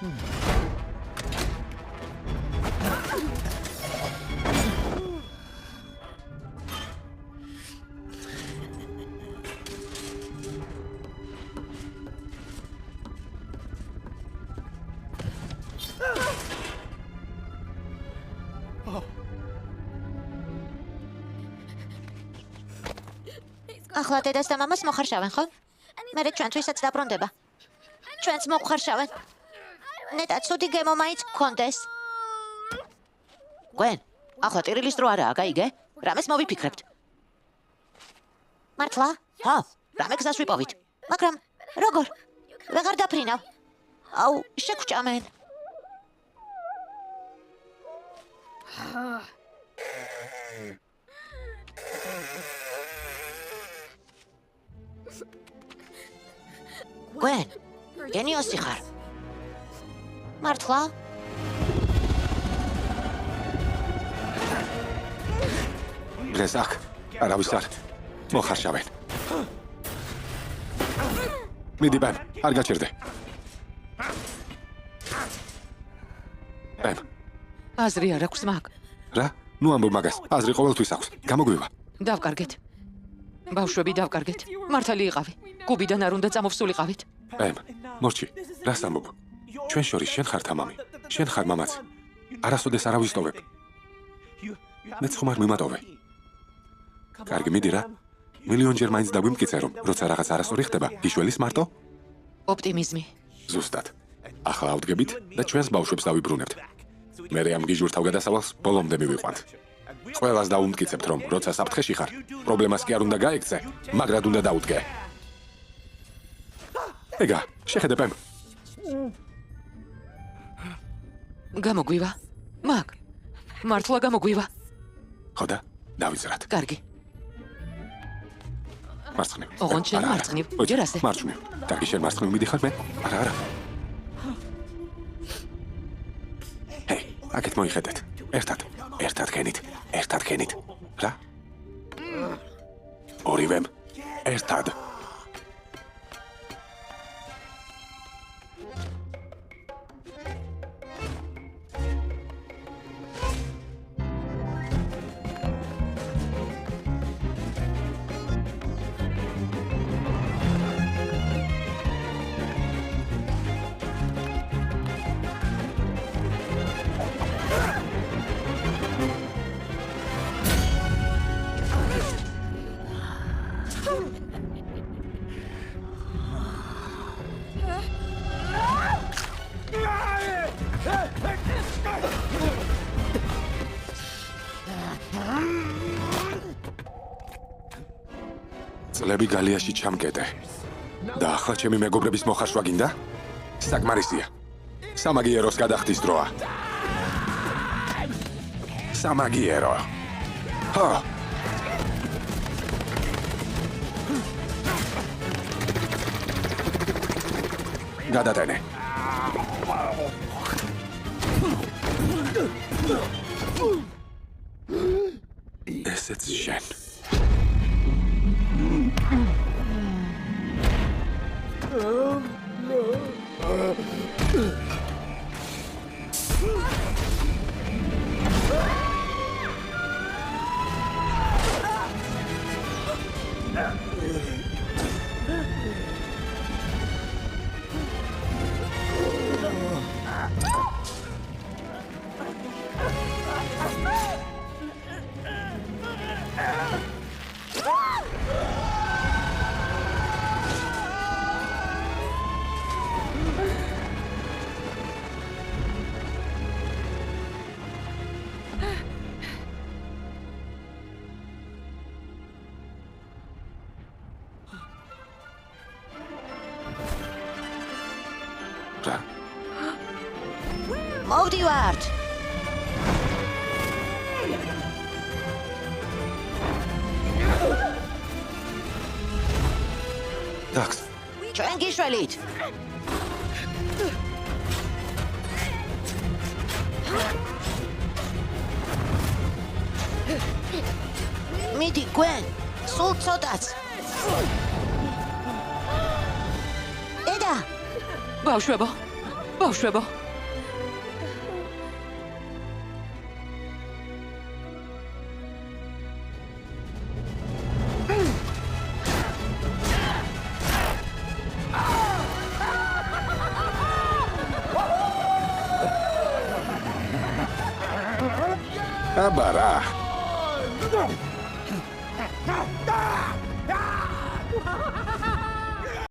ახლა დედას და მამას მოხარშავენ, ხო? მერე ჩვენთვისაც დაბრუნდება. ჩვენც მოხარშავენ. ნეტა ცუდი გემო მაინც გქონდეს. გვენ, ახლა ტირილის დრო არაა, გაიგე? რამეს მოვიფიქრებთ. მართლა? ჰა, რამე გზას ვიპოვით. მაგრამ როგორ? ვეღარ დაფრინავ. აუ, შეგჭამენ. გვენ, გენიოსი ხარ. მართლა? დღეს აქ არავის არ მოხარშავენ. მიდი ბემ, არ გაჩერდე. ბემ. აზრი არ აქვს მაგ. რა? ნუ ამბობ მაგას. აზრი ყოველთვის აქვს. გამოგვივა. დავკარგეთ. ბავშვები დავკარგეთ. მართალი იყავი. კუბიდან არ უნდა წამოვსულიყავით. ბემ, მორჩი, რას ამბობ? ჩვენ შორის შენ ხარ თამამი. შენ ხარ მამაც. არასოდეს არ ავისტოვებ. მეც ხომ არ მიმატოვე. კარგი, მიდი რა. მილიონჯერ მაინც დაგვიმტკიცე, რომ როცა რაღაც არასწორი ხდება, გიშველის მარტო? ოპტიმიზმი. ზუსტად. ახლა ავდგებით და ჩვენს ბავშვებს დავიბრუნებთ. მერე ამ გიჟურ თავგადასავალს ბოლომდე მივიყვანთ. ყველას დავუმტკიცებთ, რომ როცა საფრთხეში ხარ, პრობლემას კი არ უნდა გაექცე, მაგრად უნდა დაუდგე. ეგა, შეხედე ბემ. გამოგვივა. მაგ. მართლა გამოგვივა. ხო და, დავიზრათ. კარგი. მარცხნივ. ოღონდ შენ მარცხნივ. ჯერ ასე. მარცხნივ. კარგი, შენ მარცხნივ მიდიხარ მე? არა. ჰეი, აქეთ მოიხედეთ. ერთად გენით. რა? ორივემ ერთად. წლები გალიაში ჩამკეტე. და ახლა ჩემი მეგობრების მოხარშვა გინდა? საკმარისია. სამაგიეროს გადახდის დროა. სამაგიერო. ჰა. გადატენე. ესეც შენ. მოვდივართ. დაქს. ჩვენ გიშველით. მიდი გვენ, სულ ცოტაც. ბავშვებო, ბავშვებო. აბა რა.